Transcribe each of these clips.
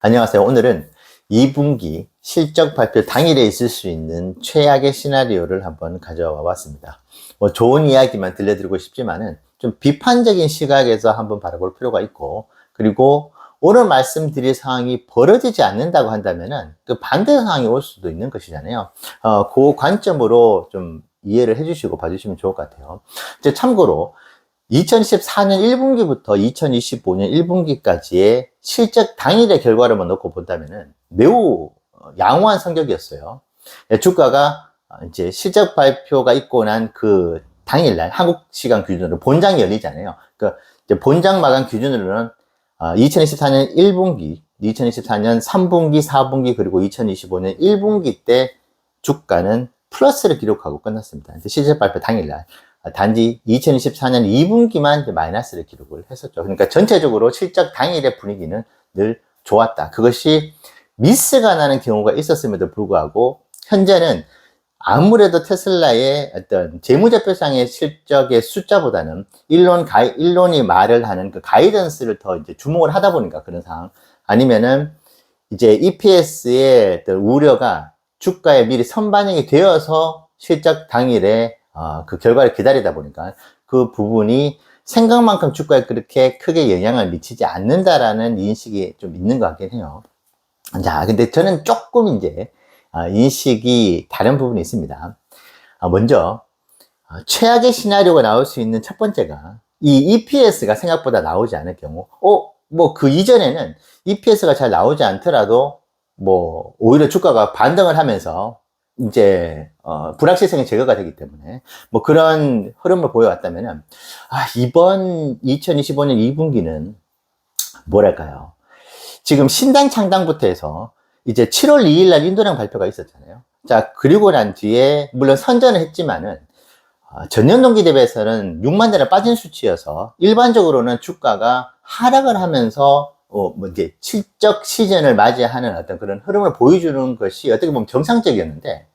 안녕하세요. 오늘은 2분기 실적 발표 당일에 있을 수 있는 최악의 시나리오를 한번 가져와 봤습니다. 좋은 이야기만 들려드리고 싶지만은 좀 비판적인 시각에서 한번 바라볼 필요가 있고, 그리고 오늘 말씀드릴 상황이 벌어지지 않는다고 한다면은 그 반대 상황이 올 수도 있는 것이잖아요. 그 관점으로 좀 이해를 해주시고 봐주시면 좋을 것 같아요. 이제 참고로 2014년 1분기부터 2025년 1분기까지의 실적 당일의 결과를 놓고 본다면은 매우 양호한 성격이었어요. 주가가 이제 실적 발표가 있고 난 그 당일날 한국 시간 기준으로 본장이 열리잖아요. 그 본장 마감 기준으로는 2024년 1분기, 2024년 3분기, 4분기, 그리고 2025년 1분기 때 주가는 플러스를 기록하고 끝났습니다. 실적 발표 당일날. 단지 2024년 2분기만 마이너스를 기록을 했었죠. 그러니까 전체적으로 실적 당일의 분위기는 늘 좋았다. 그것이 미스가 나는 경우가 있었음에도 불구하고 현재는 아무래도 테슬라의 어떤 재무제표상의 실적의 숫자보다는 일론이 말을 하는 그 가이던스를 더 이제 주목을 하다 보니까 그런 상황, 아니면은 이제 EPS의 어떤 우려가 주가에 미리 선반영이 되어서 실적 당일에 그 결과를 기다리다 보니까 그 부분이 생각만큼 주가에 그렇게 크게 영향을 미치지 않는다라는 인식이 좀 있는 것 같긴 해요. 자, 근데 저는 조금 이제 인식이 다른 부분이 있습니다. 먼저 최악의 시나리오가 나올 수 있는 첫 번째가 이 EPS가 생각보다 나오지 않을 경우, 뭐 그 이전에는 EPS가 잘 나오지 않더라도 뭐 오히려 주가가 반등을 하면서 이제 불확실성이 제거가 되기 때문에 뭐 그런 흐름을 보여왔다면은 이번 2025년 2분기는 뭐랄까요, 지금 신당 창당부터 해서 이제 7월 2일 날 인도량 발표가 있었잖아요. 자, 그리고 난 뒤에 물론 선전을 했지만은 전년 동기 대비해서는 6만 대를 빠진 수치여서 일반적으로는 주가가 하락을 하면서 뭐 이제 실적 시즌을 맞이하는 어떤 그런 흐름을 보여주는 것이 어떻게 보면 정상적이었는데,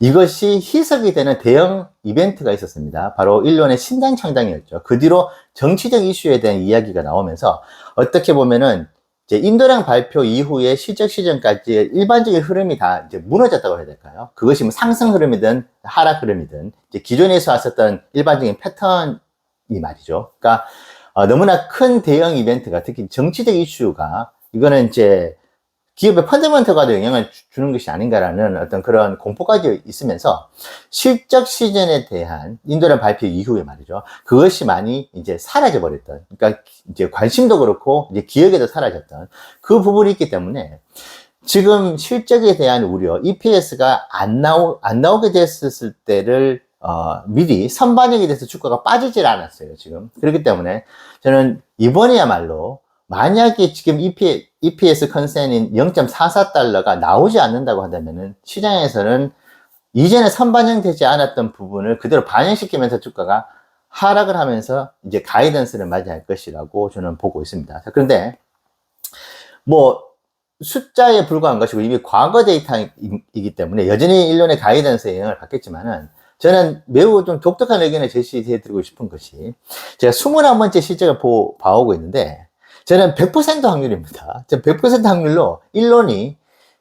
이것이 희석이 되는 대형 이벤트가 있었습니다. 바로 일론의 신당 창당이었죠. 그 뒤로 정치적 이슈에 대한 이야기가 나오면서 어떻게 보면은 이제 인도량 발표 이후에 실적 시즌까지 일반적인 흐름이 다 이제 무너졌다고 해야 될까요? 그것이 뭐 상승 흐름이든 하락 흐름이든 이제 기존에서 왔었던 일반적인 패턴이 말이죠. 그러니까 너무나 큰 대형 이벤트가, 특히 정치적 이슈가, 이거는 이제 기업의 펀더멘털과도 영향을 주는 것이 아닌가라는 어떤 그런 공포까지 있으면서 실적 시즌에 대한 인도량 발표 이후에 말이죠, 그것이 많이 이제 사라져 버렸던, 그러니까 이제 관심도 그렇고 이제 기억에도 사라졌던 그 부분이 있기 때문에 지금 실적에 대한 우려, EPS가 안 나오게 됐을 때를 미리 선반영이 돼서 주가가 빠지질 않았어요, 지금. 그렇기 때문에 저는 이번에야말로 만약에 지금 EPS 컨센인 0.44달러가 나오지 않는다고 한다면은 시장에서는 이전에 선반영되지 않았던 부분을 그대로 반영시키면서 주가가 하락을 하면서 이제 가이던스를 맞이할 것이라고 저는 보고 있습니다. 그런데 뭐 숫자에 불과한 것이고 이미 과거 데이터이기 때문에 여전히 일론의 가이던스에 영향을 받겠지만은, 저는 매우 좀 독특한 의견을 제시해 드리고 싶은 것이, 제가 21번째 실적을 봐오고 있는데 저는 100% 확률입니다. 100% 확률로 일론이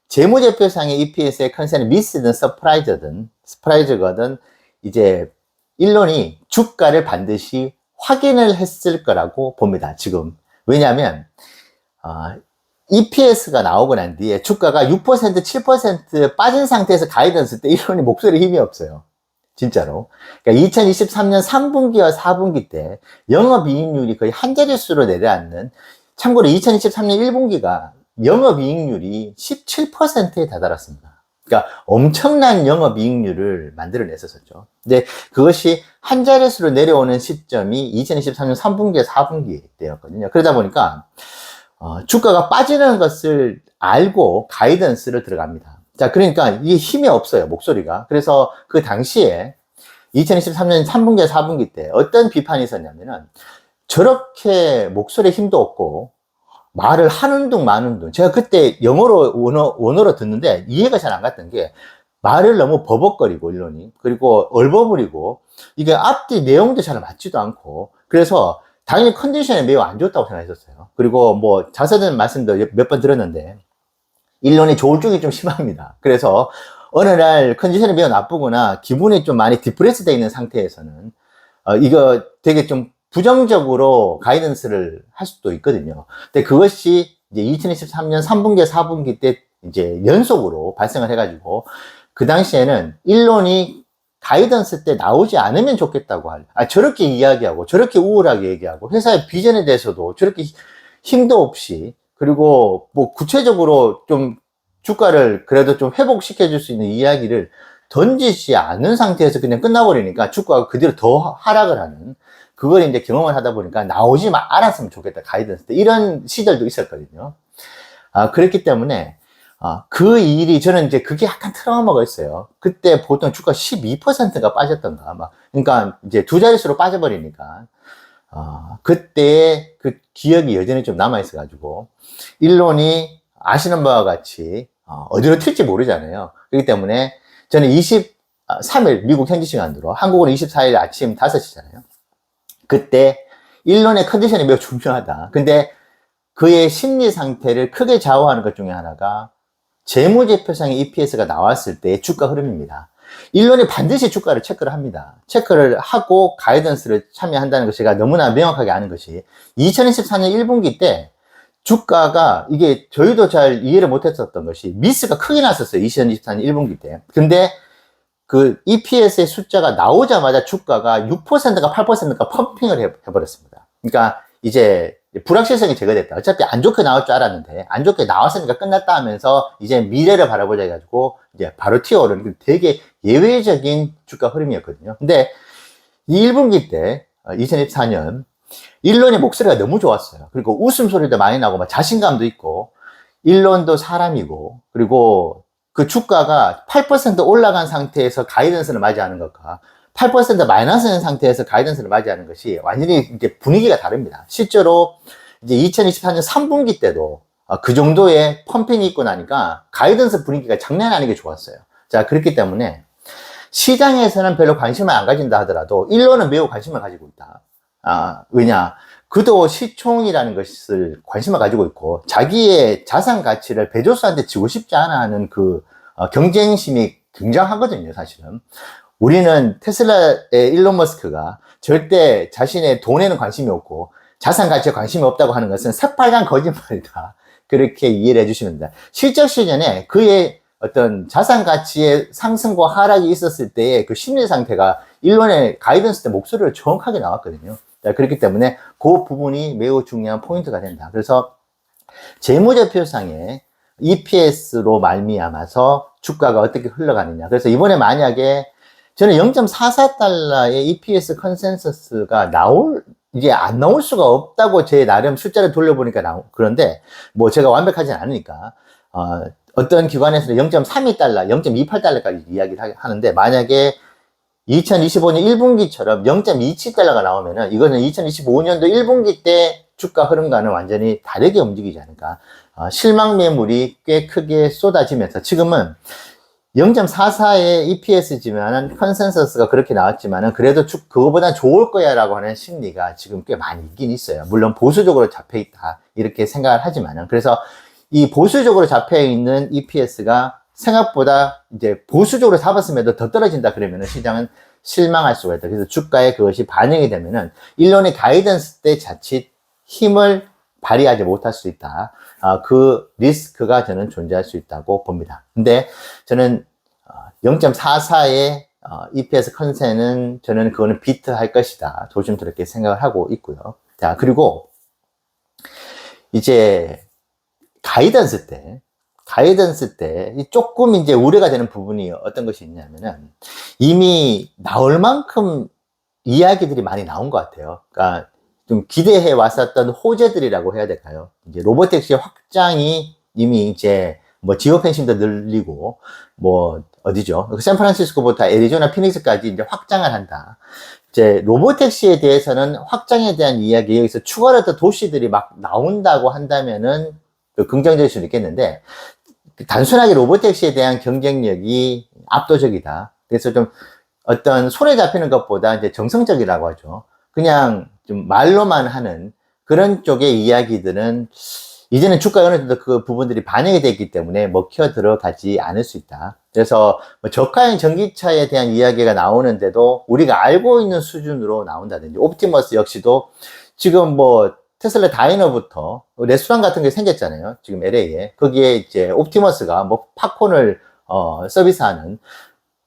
재무제표상의 EPS의 컨센이 미스든 서프라이즈거든 이제 일론이 주가를 반드시 확인을 했을 거라고 봅니다, 지금. 왜냐하면 EPS가 나오고 난 뒤에 주가가 6%, 7% 빠진 상태에서 가이던스 때 일론이 목소리 힘이 없어요. 진짜로. 그러니까 2023년 3분기와 4분기 때 영업이익률이 거의 한 자릿수로 내려앉는, 참고로 2023년 1분기가 영업이익률이 17%에 다다랐습니다. 그러니까 엄청난 영업이익률을 만들어냈었죠. 근데 그것이 한 자릿수로 내려오는 시점이 2023년 3분기와 4분기 때였거든요. 그러다 보니까 주가가 빠지는 것을 알고 가이던스를 들어갑니다. 자, 그러니까 이게 힘이 없어요, 목소리가. 그래서 그 당시에 2023년 3분기와 4분기 때 어떤 비판이 있었냐면은, 저렇게 목소리에 힘도 없고 말을 하는 둥 마는 둥, 제가 그때 영어로 원어로 듣는데 이해가 잘 안 갔던 게, 말을 너무 버벅거리고 일론이, 그리고 얼버무리고 이게 앞뒤 내용도 잘 맞지도 않고, 그래서 당연히 컨디션이 매우 안 좋다고 생각했었어요. 그리고 뭐 자세한 말씀도 몇 번 들었는데 일론이 조울증이 좀 심합니다. 그래서 어느 날 컨디션이 매우 나쁘거나 기분이 좀 많이 디프레스 되어 있는 상태에서는 이거 되게 좀 부정적으로 가이던스를 할 수도 있거든요. 근데 그것이 이제 2023년 3분기, 4분기 때 이제 연속으로 발생을 해가지고 그 당시에는 일론이 가이던스 때 나오지 않으면 좋겠다고 저렇게 이야기하고 저렇게 우울하게 얘기하고 회사의 비전에 대해서도 저렇게 힘도 없이 그리고 뭐 구체적으로 좀 주가를 그래도 좀 회복시켜 줄 수 있는 이야기를 던지지 않은 상태에서 그냥 끝나버리니까 주가가 그대로 더 하락을 하는 그걸 이제 경험을 하다 보니까 나오지 않았으면 좋겠다 가이던스 때 이런 시절도 있었거든요. 그랬기 때문에 그 일이 저는 이제 그게 약간 트라우마가 있어요. 그때 보통 주가 12%가 빠졌던가 막 그러니까 이제 두 자릿수로 빠져버리니까 그때 그 기억이 여전히 좀 남아 있어 가지고 일론이 아시는 바와 같이 어디로 튈지 모르잖아요. 그렇기 때문에 저는 23일 미국 현지 시간으로 한국은 24일 아침 5시잖아요. 그때 일론의 컨디션이 매우 중요하다. 근데 그의 심리 상태를 크게 좌우하는 것 중에 하나가 재무제표상의 EPS가 나왔을 때의 주가 흐름입니다. 일론이 반드시 주가를 체크를 합니다. 체크를 하고 가이던스를 참여한다는 것이 제가 너무나 명확하게 아는 것이 2024년 1분기 때 주가가 이게 저희도 잘 이해를 못했었던 것이 미스가 크게 났었어요. 2024년 1분기 때. 근데 그 EPS의 숫자가 나오자마자 주가가 6%가 8%가 펌핑을 해버렸습니다. 그러니까 이제 불확실성이 제거됐다. 어차피 안 좋게 나올 줄 알았는데 안 좋게 나왔으니까 끝났다 하면서 이제 미래를 바라보자 해가지고 이제 바로 튀어오르는 되게 예외적인 주가 흐름이었거든요. 근데 이 1분기 때 2024년 일론의 목소리가 너무 좋았어요. 그리고 웃음소리도 많이 나고 막 자신감도 있고 일론도 사람이고 그리고 그 주가가 8% 올라간 상태에서 가이던스를 맞이하는 것과 8% 마이너스인 상태에서 가이던스를 맞이하는 것이 완전히 이제 분위기가 다릅니다. 실제로 이제 2024년 3분기 때도 그 정도의 펌핑이 있고 나니까 가이던스 분위기가 장난 아니게 좋았어요. 자, 그렇기 때문에 시장에서는 별로 관심을 안 가진다 하더라도 일론은 매우 관심을 가지고 있다. 왜냐? 그도 시총이라는 것을 관심을 가지고 있고 자기의 자산 가치를 베조스한테 지고 싶지 않아 하는 그 경쟁심이 굉장하거든요, 사실은. 우리는 테슬라의 일론 머스크가 절대 자신의 돈에는 관심이 없고 자산 가치에 관심이 없다고 하는 것은 새빨간 거짓말이다. 그렇게 이해를 해주시면 됩니다. 실적 시즌에 그의 어떤 자산 가치의 상승과 하락이 있었을 때의 그 심리 상태가 일론의 가이던스 때 목소리를 정확하게 나왔거든요. 그렇기 때문에 그 부분이 매우 중요한 포인트가 된다. 그래서 재무제표상의 EPS로 말미암아서 주가가 어떻게 흘러가느냐. 그래서 이번에 만약에 저는 0.44달러의 EPS 컨센서스가 이제 안 나올 수가 없다고 제 나름 숫자를 돌려보니까 그런데 뭐 제가 완벽하진 않으니까, 어떤 기관에서는 0.32달러, 0.28달러까지 이야기를 하는데 만약에 2025년 1분기처럼 0.27달러가 나오면은 이거는 2025년도 1분기 때 주가 흐름과는 완전히 다르게 움직이지 않을까. 실망 매물이 꽤 크게 쏟아지면서 지금은 0.44의 EPS지만은 컨센서스가 그렇게 나왔지만은 그래도 그거보다 좋을 거야 라고 하는 심리가 지금 꽤 많이 있긴 있어요. 물론 보수적으로 잡혀 있다 이렇게 생각을 하지만은 그래서 이 보수적으로 잡혀 있는 EPS가 생각보다 이제 보수적으로 잡았음에도 더 떨어진다 그러면은 시장은 실망할 수가 있다. 그래서 주가에 그것이 반영이 되면은 일론의 가이던스 때 자칫 힘을 발휘하지 못할 수 있다. 그 리스크가 저는 존재할 수 있다고 봅니다. 근데 저는 0.44의 EPS 컨센은 저는 그거는 비트할 것이다. 조심스럽게 생각을 하고 있고요. 자, 그리고 이제 가이던스 때 조금 이제 우려가 되는 부분이 어떤 것이 있냐면은 이미 나올 만큼 이야기들이 많이 나온 것 같아요. 그러니까 좀 기대해 왔었던 호재들이라고 해야 될까요? 이제 로보택시의 확장이 이미 이제 뭐 지오 펜싱도 늘리고 뭐 어디죠? 샌프란시스코부터 애리조나 피닉스까지 이제 확장을 한다. 이제 로보택시에 대해서는 확장에 대한 이야기 여기서 추가로 더 도시들이 막 나온다고 한다면은 긍정적일 수는 있겠는데 단순하게 로보택시에 대한 경쟁력이 압도적이다. 그래서 좀 어떤 손에 잡히는 것보다 이제 정성적이라고 하죠. 그냥 좀 말로만 하는 그런 쪽의 이야기들은 이제는 주가에 어느 정도 그 부분들이 반영이 됐기 때문에 먹혀 들어가지 않을 수 있다. 그래서 뭐 저가형 전기차에 대한 이야기가 나오는데도 우리가 알고 있는 수준으로 나온다든지, 옵티머스 역시도 지금 뭐 테슬라 다이너부터 레스토랑 같은 게 생겼잖아요. 지금 LA에. 거기에 이제 옵티머스가 뭐 팝콘을 서비스하는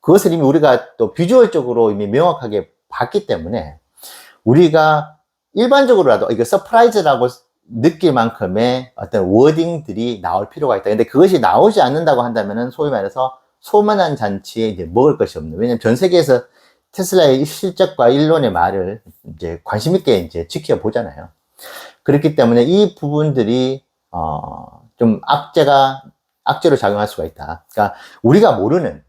그것을 이미 우리가 또 비주얼적으로 이미 명확하게 봤기 때문에 우리가 일반적으로라도 이거 서프라이즈라고 느낄 만큼의 어떤 워딩들이 나올 필요가 있다. 근데 그것이 나오지 않는다고 한다면은 소위 말해서 소만한 잔치에 이제 먹을 것이 없는. 왜냐면 전 세계에서 테슬라의 실적과 일론의 말을 이제 관심 있게 이제 지켜보잖아요. 그렇기 때문에 이 부분들이 좀 악재로 작용할 수가 있다. 그러니까 우리가 모르는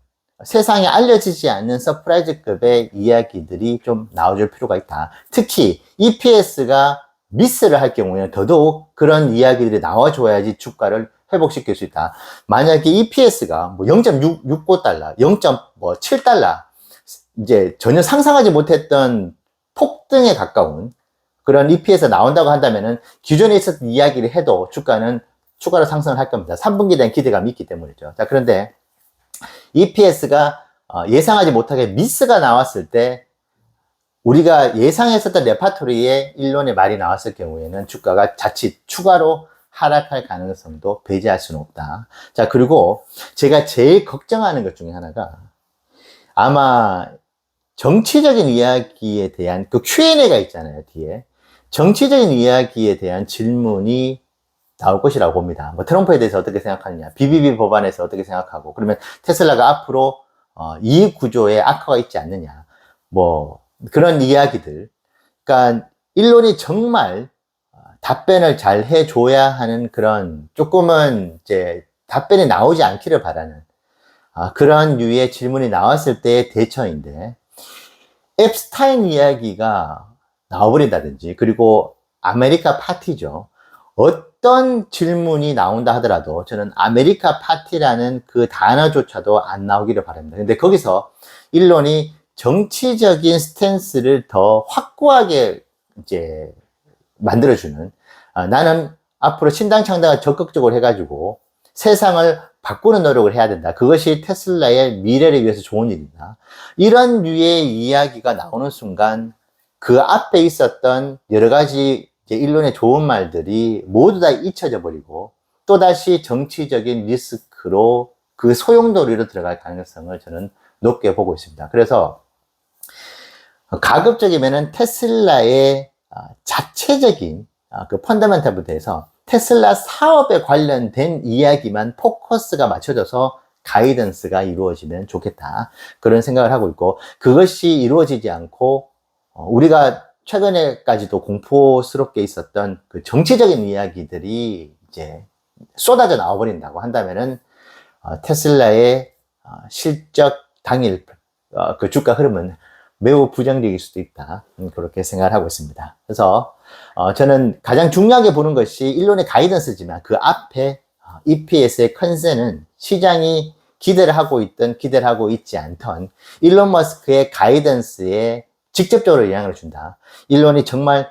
세상에 알려지지 않는 서프라이즈급의 이야기들이 좀 나와줄 필요가 있다. 특히 EPS가 미스를 할 경우에는 더더욱 그런 이야기들이 나와줘야지 주가를 회복시킬 수 있다. 만약에 EPS가 뭐 0.65달러, 0.7달러, 이제 전혀 상상하지 못했던 폭등에 가까운 그런 EPS가 나온다고 한다면은 기존에 있었던 이야기를 해도 주가는 추가로 상승을 할 겁니다. 3분기에 대한 기대감이 있기 때문이죠. 자, 그런데 EPS가 예상하지 못하게 미스가 나왔을 때 우리가 예상했었던 레파토리에 일론의 말이 나왔을 경우에는 주가가 자칫 추가로 하락할 가능성도 배제할 수는 없다. 자, 그리고 제가 제일 걱정하는 것 중에 하나가 아마 정치적인 이야기에 대한 그 Q&A가 있잖아요, 뒤에. 정치적인 이야기에 대한 질문이 나올 것이라고 봅니다. 뭐 트럼프에 대해서 어떻게 생각하느냐, BBB 법안에서 어떻게 생각하고, 그러면 테슬라가 앞으로 이익 구조에 악화가 있지 않느냐, 뭐 그런 이야기들. 그러니까 일론이 정말 답변을 잘 해줘야 하는 그런 조금은 이제 답변이 나오지 않기를 바라는 그런 류의 질문이 나왔을 때의 대처인데, 앱스타인 이야기가 나와버린다든지, 그리고 아메리카 파티죠. 어떤 질문이 나온다 하더라도 저는 아메리카 파티라는 그 단어조차도 안 나오기를 바랍니다. 근데 거기서 일론이 정치적인 스탠스를 더 확고하게 이제 만들어주는, 나는 앞으로 신당 창당을 적극적으로 해가지고 세상을 바꾸는 노력을 해야 된다. 그것이 테슬라의 미래를 위해서 좋은 일이다. 이런 류의 이야기가 나오는 순간 그 앞에 있었던 여러 가지 일론의 좋은 말들이 모두 다 잊혀져 버리고 또다시 정치적인 리스크로 그 소용돌이로 들어갈 가능성을 저는 높게 보고 있습니다. 그래서 가급적이면은 테슬라의 자체적인 그 펀더멘탈부터 해서 테슬라 사업에 관련된 이야기만 포커스가 맞춰져서 가이던스가 이루어지면 좋겠다. 그런 생각을 하고 있고, 그것이 이루어지지 않고 우리가 최근에까지도 공포스럽게 있었던 그 정치적인 이야기들이 이제 쏟아져 나와버린다고 한다면은 테슬라의 실적 당일 그 주가 흐름은 매우 부정적일 수도 있다. 그렇게 생각을 하고 있습니다. 그래서 저는 가장 중요하게 보는 것이 일론의 가이던스지만 그 앞에 EPS의 컨센은 시장이 기대를 하고 있든 기대를 하고 있지 않던 일론 머스크의 가이던스에 직접적으로 영향을 준다. 일론이 정말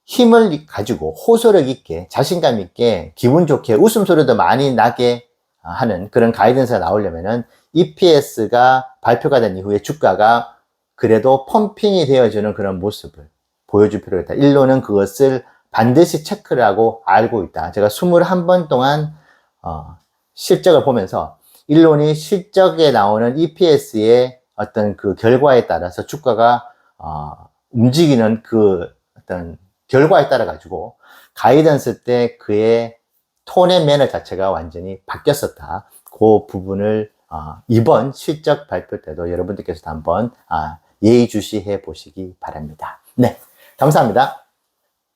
힘을 가지고 호소력 있게 자신감 있게 기분 좋게 웃음소리도 많이 나게 하는 그런 가이던스가 나오려면은 EPS가 발표가 된 이후에 주가가 그래도 펌핑이 되어주는 그런 모습을 보여줄 필요가 있다. 일론은 그것을 반드시 체크를 하고 알고 있다. 제가 21번 동안 실적을 보면서 일론이 실적에 나오는 EPS의 어떤 그 결과에 따라서 주가가 움직이는 그 어떤 결과에 따라 가지고 가이던스 때 그의 톤의 매너 자체가 완전히 바뀌었었다. 그 부분을 이번 실적 발표 때도 여러분들께서도 한번 예의주시해 보시기 바랍니다. 네, 감사합니다.